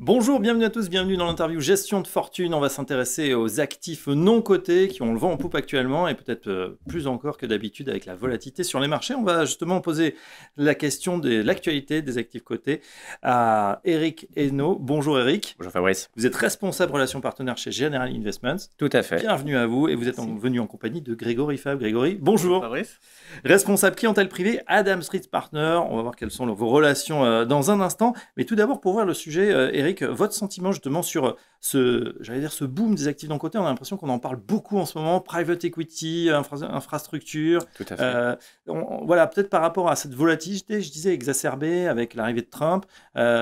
Bonjour, bienvenue à tous, bienvenue dans l'interview Gestion de fortune. On va s'intéresser aux actifs non cotés qui ont le vent en poupe actuellement et peut-être plus encore que d'habitude avec la volatilité sur les marchés. On va justement poser la question de l'actualité des actifs cotés à Eric Hainaut. Bonjour Eric. Bonjour Fabrice. Vous êtes responsable relations partenaires chez General Investments. Tout à fait. Bienvenue à vous et vous êtes venu en compagnie de Grégory Fab. Grégory, bonjour. Fabrice. Responsable clientèle privée, Adam Street Partners. On va voir quelles sont vos relations dans un instant. Mais tout d'abord, pour voir le sujet, Eric, votre sentiment justement sur ce boom des actifs non cotés. On a l'impression qu'on en parle beaucoup en ce moment. Private equity, infrastructure. Tout à fait. Voilà, peut-être par rapport à cette volatilité, je disais, exacerbée avec l'arrivée de Trump.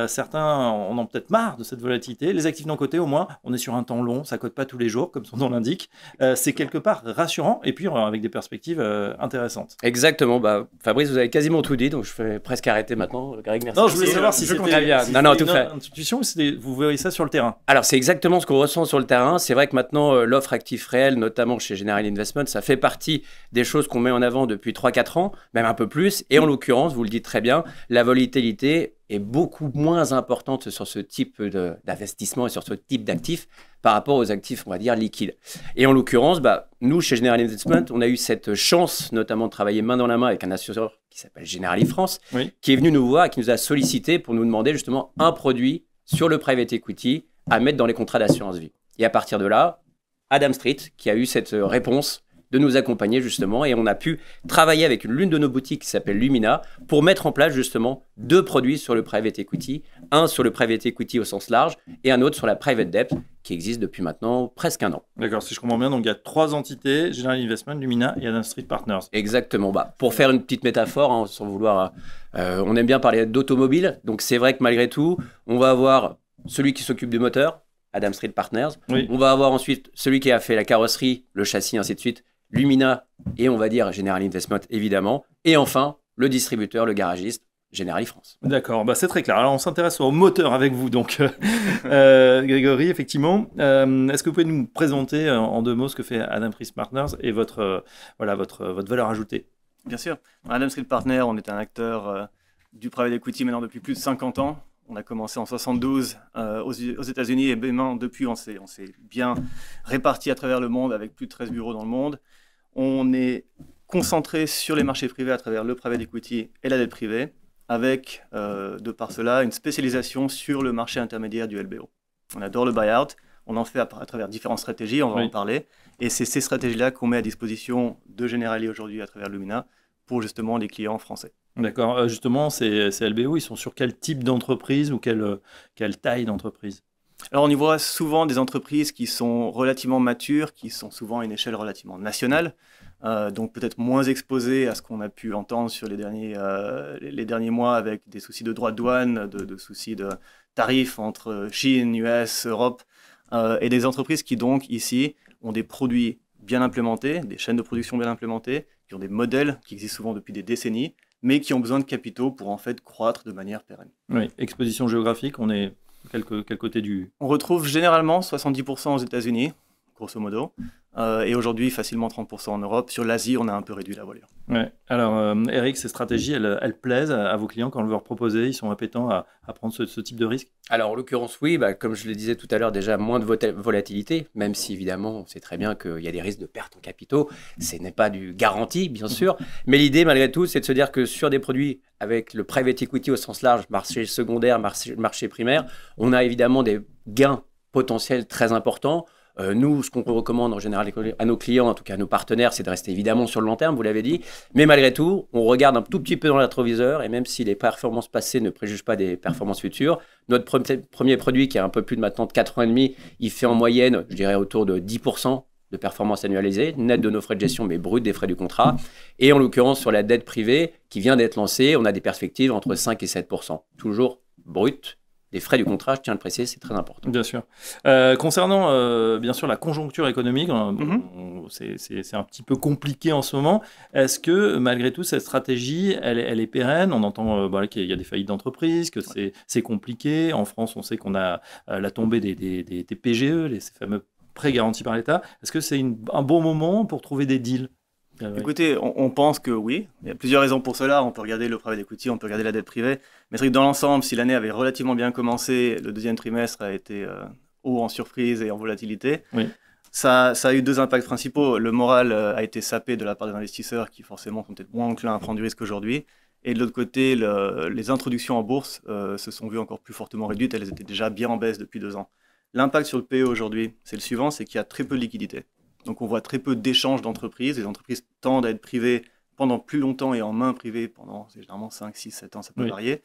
Certains en ont peut-être marre de cette volatilité. Les actifs non cotés, au moins, on est sur un temps long. Ça ne cote pas tous les jours, comme son nom l'indique. C'est quelque part rassurant et puis avec des perspectives intéressantes. Exactement. Fabrice, vous avez quasiment tout dit, donc je vais presque arrêter maintenant. Greg, merci. Non, je voulais savoir si c'était très bien. Si Non, c'était tout une fait. intuition ou vous voyez ça sur le terrain. Alors, c'est exactement ce qu'on ressent sur le terrain. C'est vrai que maintenant, l'offre actif réel, notamment chez General Investment, ça fait partie des choses qu'on met en avant depuis 3-4 ans, même un peu plus. Et en l'occurrence, vous le dites très bien, la volatilité est beaucoup moins importante sur ce type d'investissement et sur ce type d'actifs par rapport aux actifs, on va dire, liquides. Et en l'occurrence, nous, chez General Investment, on a eu cette chance, notamment de travailler main dans la main avec un assureur qui s'appelle Generali France, qui est venu nous voir et qui nous a sollicité pour nous demander justement un produit sur le private equity à mettre dans les contrats d'assurance vie. Et à partir de là, Adam Street, qui a eu cette réponse de nous accompagner justement, et on a pu travailler avec l'une de nos boutiques qui s'appelle Lumina pour mettre en place justement 2 produits sur le private equity, un sur le private equity au sens large et un autre sur la private debt qui existe depuis maintenant presque un an. D'accord, si je comprends bien, donc il y a 3 entités, General Investment, Lumina et Adam Street Partners. Exactement. Pour faire une petite métaphore, sans vouloir, on aime bien parler d'automobile, donc c'est vrai que malgré tout, on va avoir celui qui s'occupe du moteur, Adam Street Partners. Oui. On va avoir ensuite celui qui a fait la carrosserie, le châssis, ainsi de suite, Lumina et on va dire General Investment évidemment. Et enfin, le distributeur, le garagiste, Generali France. D'accord, c'est très clair. Alors on s'intéresse au moteur avec vous, donc Grégory, effectivement. Est-ce que vous pouvez nous présenter en 2 mots ce que fait Adam Street Partners et votre valeur ajoutée? Bien sûr. Adam Street Partners, on est un acteur du private equity maintenant depuis plus de 50 ans. On a commencé en 72 aux États-Unis et maintenant, depuis, on s'est bien réparti à travers le monde avec plus de 13 bureaux dans le monde. On est concentré sur les marchés privés à travers le private equity et la dette privée, avec, de par cela, une spécialisation sur le marché intermédiaire du LBO. On adore le buyout, on en fait à travers différentes stratégies, on va en parler, et c'est ces stratégies-là qu'on met à disposition de Generali aujourd'hui à travers Lumina pour justement les clients français. D'accord, justement, ces LBO, ils sont sur quel type d'entreprise ou quelle taille d'entreprise? Alors on y voit souvent des entreprises qui sont relativement matures, qui sont souvent à une échelle relativement nationale, donc peut-être moins exposées à ce qu'on a pu entendre sur les derniers mois avec des soucis de droits de douane, de soucis de tarifs entre Chine, US, Europe, et des entreprises qui donc ici ont des produits bien implémentés, des chaînes de production bien implémentées, qui ont des modèles qui existent souvent depuis des décennies, mais qui ont besoin de capitaux pour en fait croître de manière pérenne. Oui, exposition géographique, on est quel côté du... On retrouve généralement 70% aux États-Unis, grosso modo, et aujourd'hui facilement 30% en Europe. Sur l'Asie, on a un peu réduit la voilure. Ouais. Alors, Eric, ces stratégies, elles plaisent à vos clients quand on leur propose, ils sont appétents à prendre ce type de risque? Alors, en l'occurrence, oui, comme je le disais tout à l'heure, déjà moins de volatilité, même si évidemment, on sait très bien qu'il y a des risques de perte en capitaux. Ce n'est pas du garanti, bien sûr. Mais l'idée, malgré tout, c'est de se dire que sur des produits avec le private equity au sens large, marché secondaire, marché primaire, on a évidemment des gains potentiels très importants. Nous, ce qu'on recommande en général à nos clients, en tout cas à nos partenaires, c'est de rester évidemment sur le long terme, vous l'avez dit. Mais malgré tout, on regarde un tout petit peu dans le rétroviseur et même si les performances passées ne préjugent pas des performances futures, notre premier produit qui a un peu plus de maintenant de 4 ans et demi, il fait en moyenne, je dirais, autour de 10% de performance annualisée, net de nos frais de gestion, mais brut des frais du contrat. Et en l'occurrence, sur la dette privée qui vient d'être lancée, on a des perspectives entre 5 et 7%. Toujours brut. Des frais du contrat, je tiens à le préciser, c'est très important. Bien sûr. Concernant, bien sûr, la conjoncture économique, c'est un petit peu compliqué en ce moment. Est-ce que, malgré tout, cette stratégie, elle est pérenne? On entend qu'il y a des faillites d'entreprises, que c'est compliqué. En France, on sait qu'on a la tombée des PGE, ces fameux prêts garantis par l'État. Est-ce que c'est un bon moment pour trouver des deals? Écoutez, on pense que oui. Il y a plusieurs raisons pour cela. On peut regarder le private equity, on peut regarder la dette privée. Mais c'est vrai que dans l'ensemble, si l'année avait relativement bien commencé, le deuxième trimestre a été haut en surprise et en volatilité. Oui. Ça a eu deux impacts principaux. Le moral a été sapé de la part des investisseurs qui forcément sont peut-être moins enclins à prendre du risque aujourd'hui. Et de l'autre côté, les introductions en bourse se sont vues encore plus fortement réduites. Elles étaient déjà bien en baisse depuis 2 ans. L'impact sur le PE aujourd'hui, c'est le suivant, c'est qu'il y a très peu de liquidités. Donc on voit très peu d'échanges d'entreprises. Les entreprises tendent à être privées pendant plus longtemps et en main privée pendant généralement 5, 6, 7 ans, ça peut varier.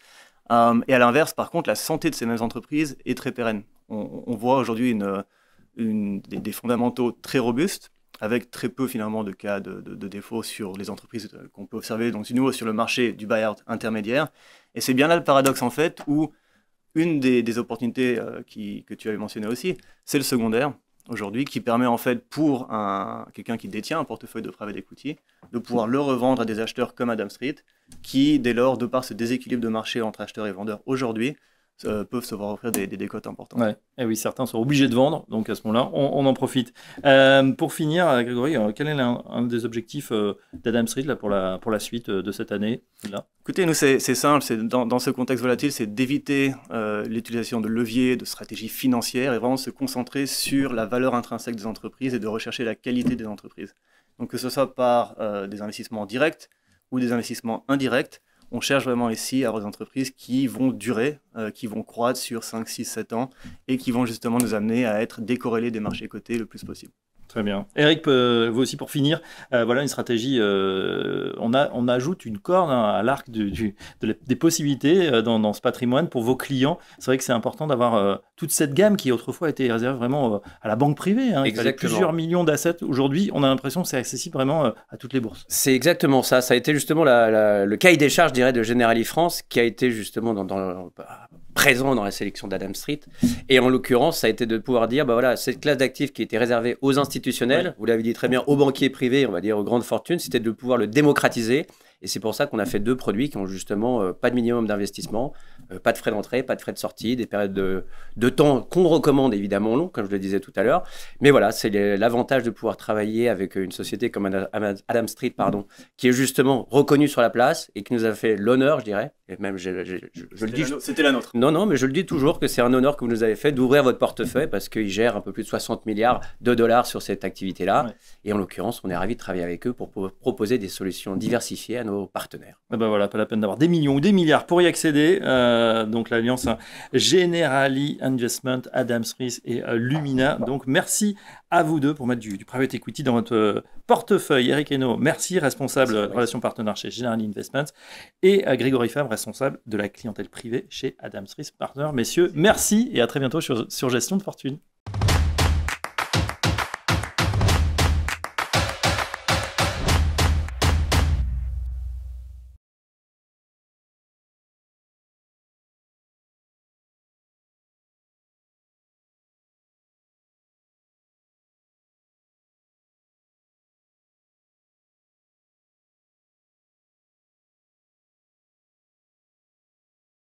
Et à l'inverse, par contre, la santé de ces mêmes entreprises est très pérenne. On voit aujourd'hui des fondamentaux très robustes, avec très peu finalement de cas de défaut sur les entreprises qu'on peut observer donc, nouveau sur le marché du buyout intermédiaire. Et c'est bien là le paradoxe en fait, où une des opportunités que tu avais mentionné aussi, c'est le secondaire aujourd'hui, qui permet en fait pour quelqu'un qui détient un portefeuille de private equity, de pouvoir le revendre à des acheteurs comme Adams Street, qui dès lors, de par ce déséquilibre de marché entre acheteurs et vendeurs aujourd'hui, peuvent se voir offrir des décotes importantes. Ouais. Et oui, certains sont obligés de vendre, donc à ce moment-là, on en profite. Pour finir, Grégory, quel est un des objectifs d'Adams Street là, pour la suite de cette année là? Écoutez, nous, c'est simple, dans ce contexte volatile, c'est d'éviter l'utilisation de leviers, de stratégies financières et vraiment de se concentrer sur la valeur intrinsèque des entreprises et de rechercher la qualité des entreprises. Donc que ce soit par des investissements directs ou des investissements indirects, on cherche vraiment ici à avoir des entreprises qui vont durer, qui vont croître sur 5, 6, 7 ans et qui vont justement nous amener à être décorrélés des marchés cotés le plus possible. Très bien. Eric, vous aussi pour finir, voilà une stratégie, on ajoute une corde à l'arc des possibilités dans ce patrimoine pour vos clients. C'est vrai que c'est important d'avoir toute cette gamme qui autrefois était réservée vraiment à la banque privée. Il fallait plusieurs millions d'assets. Aujourd'hui, on a l'impression que c'est accessible vraiment à toutes les bourses. C'est exactement ça. Ça a été justement le cahier des charges, je dirais, de Generali France qui a été justement présent dans la sélection d'Adams Street. Et en l'occurrence, ça a été de pouvoir dire, voilà, cette classe d'actifs qui était réservée aux institutionnels, vous l'avez dit très bien, aux banquiers privés, on va dire aux grandes fortunes, c'était de pouvoir le démocratiser. Et c'est pour ça qu'on a fait 2 produits qui ont justement pas de minimum d'investissement, pas de frais d'entrée, pas de frais de sortie, des périodes de temps qu'on recommande évidemment long, comme je le disais tout à l'heure. Mais voilà, c'est l'avantage de pouvoir travailler avec une société comme Adams Street, qui est justement reconnue sur la place et qui nous a fait l'honneur, je dirais. Et même, je le dis. C'était la nôtre. Non, mais je le dis toujours que c'est un honneur que vous nous avez fait d'ouvrir votre portefeuille parce qu'ils gèrent un peu plus de 60 milliards de dollars sur cette activité-là. Ouais. Et en l'occurrence, on est ravis de travailler avec eux pour proposer des solutions diversifiées à nos partenaires. Et ben voilà, pas la peine d'avoir des millions ou des milliards pour y accéder. Donc l'alliance Generali Investment, Adams Street et Lumina. Donc merci à vous deux pour mettre du private equity dans votre portefeuille. Eric Hainaut, merci, responsable de relations partenaires chez Generali Investments, et Grégory Fabre, responsable de la clientèle privée chez Adams Street Partners. Messieurs, merci et à très bientôt sur Gestion de Fortune.